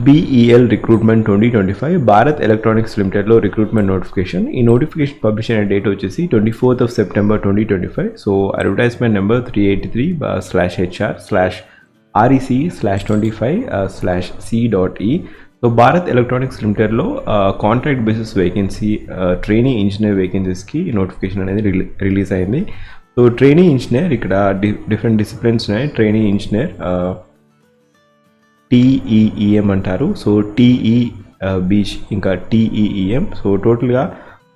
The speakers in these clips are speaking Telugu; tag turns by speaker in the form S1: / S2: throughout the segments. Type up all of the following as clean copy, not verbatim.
S1: BEL రిక్రూట్మెంట్ 2025 భారత్ ఎలక్ట్రానిక్స్ లిమిటెడ్లో రిక్రూట్మెంట్ నోటిఫికేషన్. ఈ నోటిఫికేషన్ పబ్లిష్ అయిన డేట్ వచ్చేసి 24th of September 2025. So advertisement number 383/HR/REC/25/C.E. So Bharat electronics లిమిటెడ్లో contract basis vacancy trainee engineer వేకెన్సీస్కి నోటిఫికేషన్ అనేది రిలీజ్ అయింది. సో ట్రైనీ ఇంజనీర్ ఇక్కడ డిఫరెంట్ డిసిప్లిన్స్ ఉన్నాయి. ట్రైనీ ఇంజనీర్ TEEM అంటారు. సో TEBG ఇంకా TEEM. సో టోటల్గా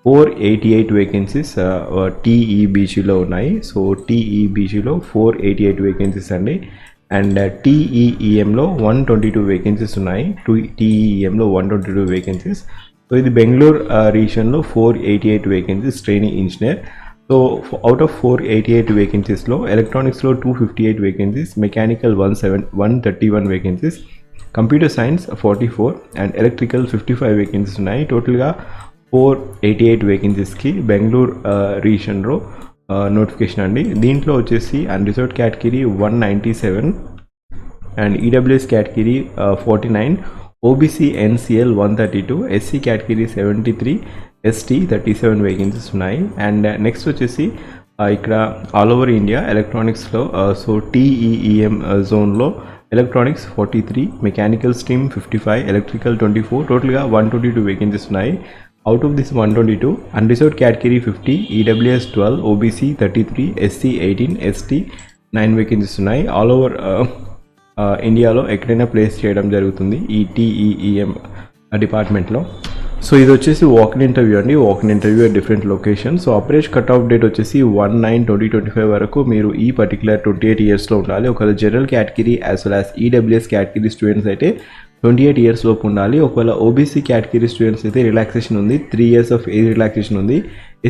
S1: 488 వేకెన్సీస్ TEBGలో ఉన్నాయి. సో TEBGలో 488 వేకెన్సీస్ అండి. అండ్ TEEMలో 122 వేకెన్సీస్ ఉన్నాయి. TEEMలో 122 వేకెన్సీస్. సో ఇది బెంగళూరు రీజన్లో 488 vacancies trainee engineer. So out of 488 వేకెన్సీస్లో ఎలక్ట్రానిక్స్లో 258 vacancies, mechanical 131 vacancies, computer science 44 and electrical 55 vacancies ఉన్నాయి. టోటల్గా 488 వేకెన్సీస్కి బెంగళూరు రీజన్లో నోటిఫికేషన్ అండి. దీంట్లో వచ్చేసి unreserved category 197 and EWS category 49, OBC NCL 132, SC category 73, ST 37 vacancies ఉన్నాయి. అండ్ నెక్స్ట్ వచ్చేసి ఇక్కడ ఆల్ ఓవర్ ఇండియా ఎలక్ట్రానిక్స్లో సో TEEM జోన్లో ఎలక్ట్రానిక్స్ 43, మెకానికల్ స్ట్రీమ్ 55, ఎలక్ట్రికల్ 24, టోటల్గా 122 వేకెన్సీస్ ఉన్నాయి. Out of this 122 unreserved category 50, EWS 12, OBC 33, SC 18, ST 9 vacancies ఉన్నాయి. ఆల్ ఓవర్ ఇండియాలో ఎక్కడైనా ప్లేస్ చేయడం జరుగుతుంది ఈ TEEM డిపార్ట్మెంట్లో. సో ఇది వచ్చేసి వాక్ ఇన్ ఇంటర్వ్యూ అండి. Walk in interview at different location. So upper age cut off date వచ్చేసి 1/9/2025 వరకు మీరు ఈ పర్టికులర్ 28 ఇయర్స్లో ఉండాలి. ఒకవేళ general category as well as EWS category students అయితే 28 ఇయర్స్ లోపు ఉండాలి. ఒకవేళ OBC కేటగిరీ స్టూడెంట్స్ అయితే రిలాక్సేషన్ ఉంది, 3 years ఆఫ్ ఏజ్ రిలాక్సేషన్ ఉంది.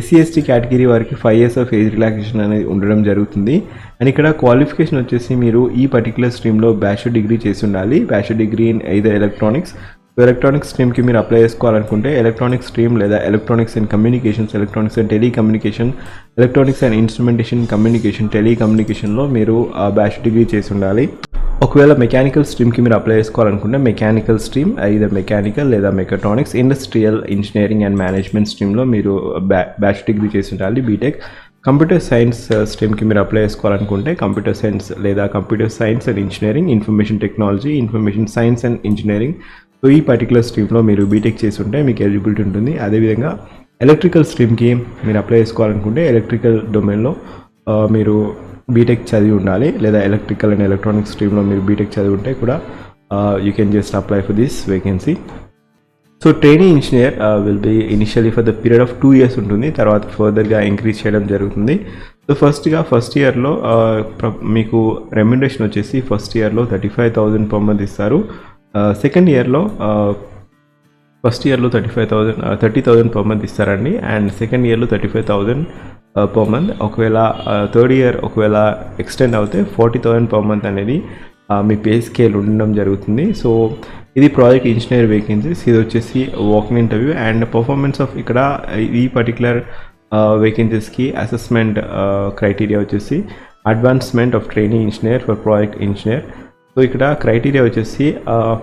S1: SC ST కేటగిరీ వారికి 5 years ఆఫ్ ఏజ్ రిలాక్సేషన్ అనేది ఉండడం జరుగుతుంది. అండ్ ఇక్కడ క్వాలిఫికేషన్ వచ్చేసి మీరు ఈ పర్టికులర్ స్ట్రీమ్లో బ్యాచులర్ డిగ్రీ చేసి ఉండాలి. Bachelor degree in either electronics. Electronics స్ట్రీమ్కి మీరు అప్లై చేసుకోవాలనుకుంటే ఎలక్ట్రానిక్స్ స్ట్రీమ్ లేదా electronics and communications, electronics and telecommunication, electronics and instrumentation communication, టెలికమ్యూనికేషన్లో మీరు బ్యాచులర్ డిగ్రీ చేసి ఉండాలి. ఒకవేళ మెకానికల్ స్ట్రీమ్కి మీరు అప్లై చేసుకోవాలనుకుంటే మెకానికల్ స్ట్రీమ్ ఐదర్ మెకానికల్ లేదా mechatronics, industrial engineering and management స్ట్రీమ్లో మీరు బ్యాచులర్ డిగ్రీ చేసి ఉండాలి, బీటెక్. కంప్యూటర్ సైన్స్ స్ట్రీమ్కి మీరు అప్లై చేసుకోవాలనుకుంటే కంప్యూటర్ సైన్స్ లేదా computer science and engineering, information technology, information science and engineering. So ఈ పర్టికులర్ స్ట్రీమ్లో మీరు బీటెక్ చేసి ఉంటే మీకు ఎలిజిబిలిటీ ఉంటుంది. అదేవిధంగా ఎలక్ట్రికల్ స్ట్రీమ్కి మీరు అప్లై చేసుకోవాలనుకుంటే ఎలక్ట్రికల్ డొమైన్లో మీరు బీటెక్ చదివి ఉండాలి, లేదా ఎలక్ట్రికల్ అండ్ ఎలక్ట్రానిక్స్ స్ట్రీమ్లో మీరు బీటెక్ చదివి ఉంటే కూడా you can just apply for this vacancy. So trainee engineer will be initially for the period of 2 years ఉంటుంది, తర్వాత ఫర్దర్గా ఇంక్రీజ్ చేయడం జరుగుతుంది. సో ఫస్ట్ ఇయర్లో మీకు రెమ్యునరేషన్ వచ్చేసి ఫస్ట్ ఇయర్లో 35,000 per month ఇస్తారు. సెకండ్ ఇయర్లో ఫస్ట్ ఇయర్లో 30,000 per month ఇస్తారండి. అండ్ సెకండ్ ఇయర్లో 35,000 per month. ఒకవేళ థర్డ్ ఇయర్ ఒకవేళ ఎక్స్టెండ్ అవుతే 40,000 per month అనేది మీ పే స్కేల్ ఉండడం జరుగుతుంది. సో ఇది ప్రాజెక్ట్ ఇంజనీర్ వేకెన్సీస్. ఇది వచ్చేసి walk-in interview and performance of ఇక్కడ ఈ పర్టికులర్ వేకెన్సీస్కి అసెస్మెంట్ క్రైటీరియా వచ్చేసి advancement of training engineer for project engineer. So ఇక్కడ క్రైటీరియా వచ్చేసి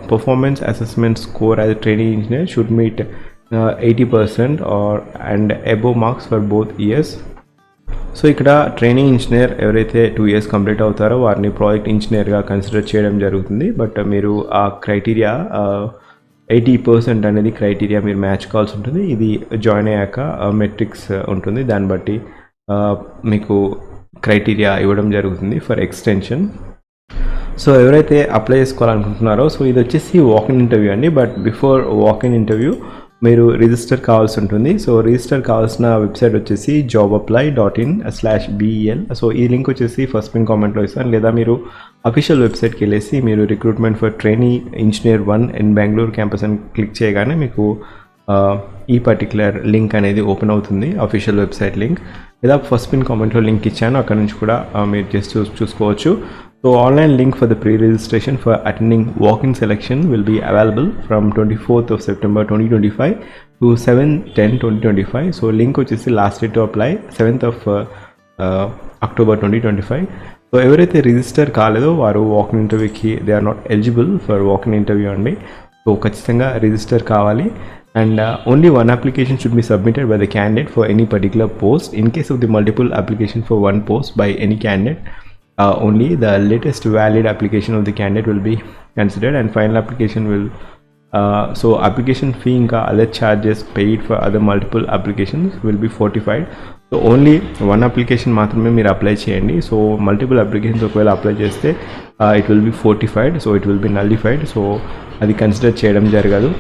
S1: performance assessment score as training engineer should meet 80% and above marks for both years. So ఇక్కడ ట్రైనింగ్ ఇంజనీర్ ఎవరైతే 2 years కంప్లీట్ అవుతారో వారిని ప్రాజెక్ట్ ఇంజనీర్గా కన్సిడర్ చేయడం జరుగుతుంది. బట్ మీరు ఆ క్రైటీరియా 80% అనేది క్రైటీరియా మీరు మ్యాచ్ కావాల్సి ఉంటుంది. ఇది జాయిన్ అయ్యాక మెట్రిక్స్ ఉంటుంది, దాన్ని బట్టి మీకు క్రైటీరియా ఇవ్వడం జరుగుతుంది ఫర్ ఎక్స్టెన్షన్. సో ఎవరైతే అప్లై చేసుకోవాలనుకుంటున్నారో సో ఇది వచ్చేసి వాక్-ఇన్ ఇంటర్వ్యూ అండి. బట్ బిఫోర్ వాక్-ఇన్ ఇంటర్వ్యూ మీరు రిజిస్టర్ కావాల్సి ఉంటుంది. సో రిజిస్టర్ కావాల్సిన వెబ్సైట్ వచ్చేసి jobapply.in/BEL. సో ఈ లింక్ వచ్చేసి ఫస్ట్ పిన్ కామెంట్లో ఇస్తాను, లేదా మీరు అఫీషియల్ వెబ్సైట్కి వెళ్ళేసి మీరు recruitment for trainee engineer 1 in Bengaluru campus అని క్లిక్ చేయగానే మీకు ఈ పర్టికులర్ లింక్ అనేది ఓపెన్ అవుతుంది, అఫీషియల్ వెబ్సైట్ లింక్. లేదా ఫస్ట్ పిన్ కామెంట్లో లింక్ ఇచ్చాను, అక్కడ నుంచి కూడా మీరు జస్ట్ చూసుకోవచ్చు. So online link for the pre-registration for attending walk-in selection will be available from 24th of September 2025 to 7/10/2025. So link వచ్చేసి last date to apply 7th of October 2025. So ఎవరైతే రిజిస్టర్ కాలేదో వారు వాక్-ఇన్ ఇంటర్వ్యూకి they are not eligible for walk in interview అండి. సో ఖచ్చితంగా రిజిస్టర్ కావాలి. And only one application should be submitted by the candidate for any particular post. In case of the multiple application for one post by any candidate, only the latest valid application of the candidate will be considered, and final application will so application fee inka other charges paid for other multiple applications will be fortified. So only one application మాత్రమే మీరు అప్లై చేయండి. సో మల్టిపుల్ అప్లికేషన్స్ ఒకవేళ అప్లై చేస్తే it will be fortified, so it will be nullified. So అది కన్సిడర్ చేయడం జరగదు.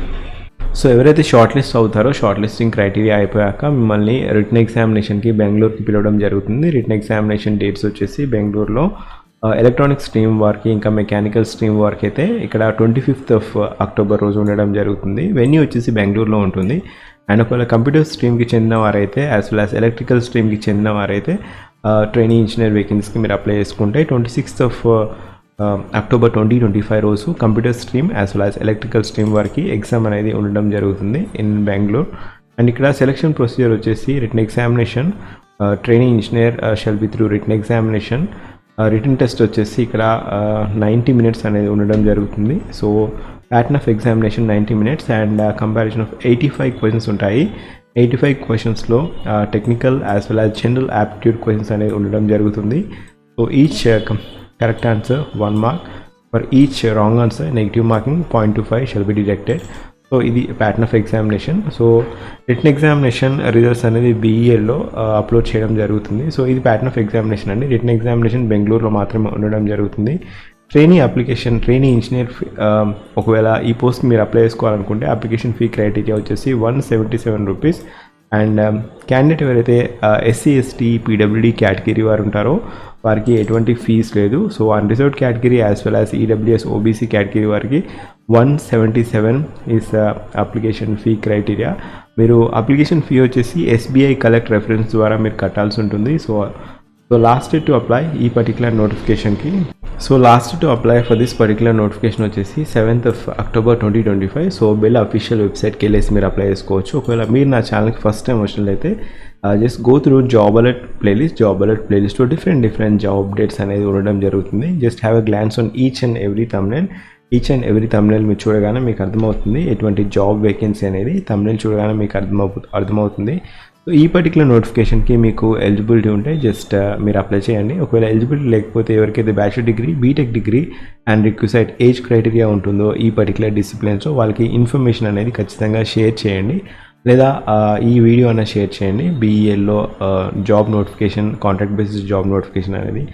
S1: సో ఎవరైతే షార్ట్ లిస్ట్ అవుతారో షార్ట్ లిస్టింగ్ క్రైటీరియా అయిపోయాక మిమ్మల్ని రిటన్ ఎగ్జామినేషన్కి బెంగళూరుకి పిలవడం జరుగుతుంది. రిటన్ ఎగ్జామినేషన్ డేట్స్ వచ్చేసి బెంగళూరులో ఎలక్ట్రానిక్ స్ట్రీమ్ వారికి ఇంకా మెకానికల్ స్ట్రీమ్ వారికి అయితే ఇక్కడ 25th అక్టోబర్ రోజు ఉండడం జరుగుతుంది. వెన్యూ వచ్చేసి బెంగళూరులో ఉంటుంది. అండ్ ఒకవేళ కంప్యూటర్ స్ట్రీమ్కి చెందిన వారైతే యాజ్ వెల్ యాజ్ ఎలక్ట్రికల్ స్ట్రీమ్కి చెందిన వారైతే ట్రైనింగ్ ఇంజనీర్ వేకెన్సీకి మీరు అప్లై చేసుకుంటే 26th అక్టోబర్ 2025 రోజు computer stream as well as electrical stream వారికి ఎగ్జామ్ అనేది ఉండడం జరుగుతుంది ఇన్ బెంగళూరు. అండ్ ఇక్కడ సెలక్షన్ ప్రొసీజర్ వచ్చేసి written examination, training engineer shall be through written examination. Written test వచ్చేసి ఇక్కడ 90 minutes అనేది ఉండడం జరుగుతుంది. So pattern of examination 90 minutes and comparison of 85 questions ఉంటాయి. 85 క్వశ్చన్స్లో technical as well as general aptitude questions అనేది ఉండడం జరుగుతుంది. So each correct answer 1 mark, for each wrong answer negative marking 0.25 shall be deducted. So ఇది pattern of examination. So written examination results అనేది BELలో అప్లోడ్ చేయడం జరుగుతుంది. సో ఇది ప్యాటర్న్ ఆఫ్ ఎగ్జామినేషన్ అండి. రిటన్ ఎగ్జామినేషన్ బెంగళూరులో మాత్రమే ఉండడం జరుగుతుంది. ట్రైనింగ్ అప్లికేషన్, ట్రైనింగ్ ఇంజనీర్ ఒకవేళ ఈ పోస్ట్ మీరు అప్లై చేసుకోవాలనుకుంటే అప్లికేషన్ ఫీ క్రైటీరియా వచ్చేసి 177 రూపీస్. అండ్ క్యాండిడేట్ ఎవరైతే SC ST PWD కేటగిరీ వారు ఉంటారో వారికి ఎటువంటి ఫీజ్ లేదు. So unreserved category as well as EWS OBC category వారికి 177 ఈస్ అప్లికేషన్ ఫీ క్రైటీరియా. మీరు అప్లికేషన్ ఫీ వచ్చేసి SBI కలెక్ట్ రెఫరెన్స్ ద్వారా మీరు కట్టాల్సి ఉంటుంది. So last date to apply ఈ పర్టికులర్ నోటిఫికేషన్కి, so last to apply for this particular notification వచ్చేసి 7th October 2025. So bell official వెబ్సైట్కి వెళ్ళేసి మీరు అప్లై చేసుకోవచ్చు. ఒకవేళ మీరు నా ఛానల్కి ఫస్ట్ టైం వచ్చినట్లయితే just go through job alert ప్లేలిస్ట్లో డిఫరెంట్ జాబ్ అప్డేట్స్ అనేది ఉండడం జరుగుతుంది. Just have a glance on each and every thumbnail మీరు చూడగానే మీకు అర్థమవుతుంది ఎటువంటి జాబ్ వేకెన్సీ అనేది thumbnail చూడగానే మీకు అర్థమవుతుంది. సో ఈ పర్టికులర్ నోటిఫికేషన్కి మీకు ఎలిజిబిలిటీ ఉంటే జస్ట్ మీరు అప్లై చేయండి. ఒకవేళ ఎలిజిబిలిటీ లేకపోతే ఎవరికైతే bachelor degree, BTech degree and required age criteria ఉంటుందో ఈ పర్టికులర్ డిసిప్లిన్స్లో వాళ్ళకి ఇన్ఫర్మేషన్ అనేది ఖచ్చితంగా షేర్ చేయండి, లేదా ఈ వీడియో అన్న షేర్ చేయండి. BELలో job notification, contract basis job notification అనేది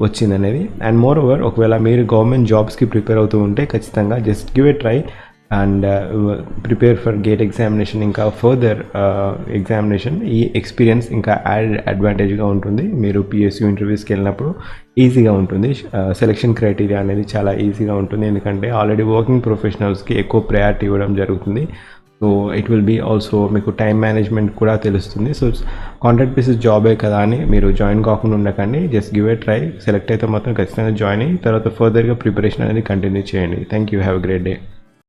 S1: వచ్చిందనేది. అండ్ మోర్ ఓవర్ ఒకవేళ మీరు గవర్నమెంట్ జాబ్స్కి ప్రిపేర్ అవుతూ ఉంటే ఖచ్చితంగా just give a try and prepare for gate examination. ఇంకా ఫర్దర్ ఎగ్జామినేషన్ ఈ ఎక్స్పీరియన్స్ ఇంకా యాడెడ్ అడ్వాంటేజ్గా ఉంటుంది. మీరు PSU ఇంటర్వ్యూస్కి వెళ్ళినప్పుడు ఈజీగా ఉంటుంది. సెలక్షన్ క్రైటీరియా అనేది చాలా ఈజీగా ఉంటుంది, ఎందుకంటే ఆల్రెడీ వర్కింగ్ ప్రొఫెషనల్స్కి ఎక్కువ ప్రయారిటీ ఇవ్వడం జరుగుతుంది. So it will be also మీకు టైం మేనేజ్మెంట్ కూడా తెలుస్తుంది. సో కాంట్రాక్ట్ బేసిస్ జాబే కదా అని మీరు జాయిన్ కాకుండా ఉండకండి. Just give a try. Select అయితే మాత్రం ఖచ్చితంగా జాయిన్ అయ్యి తర్వాత ఫర్దర్గా ప్రిపరేషన్ అనేది కంటిన్యూ చేయండి. Thank you. Have a great day.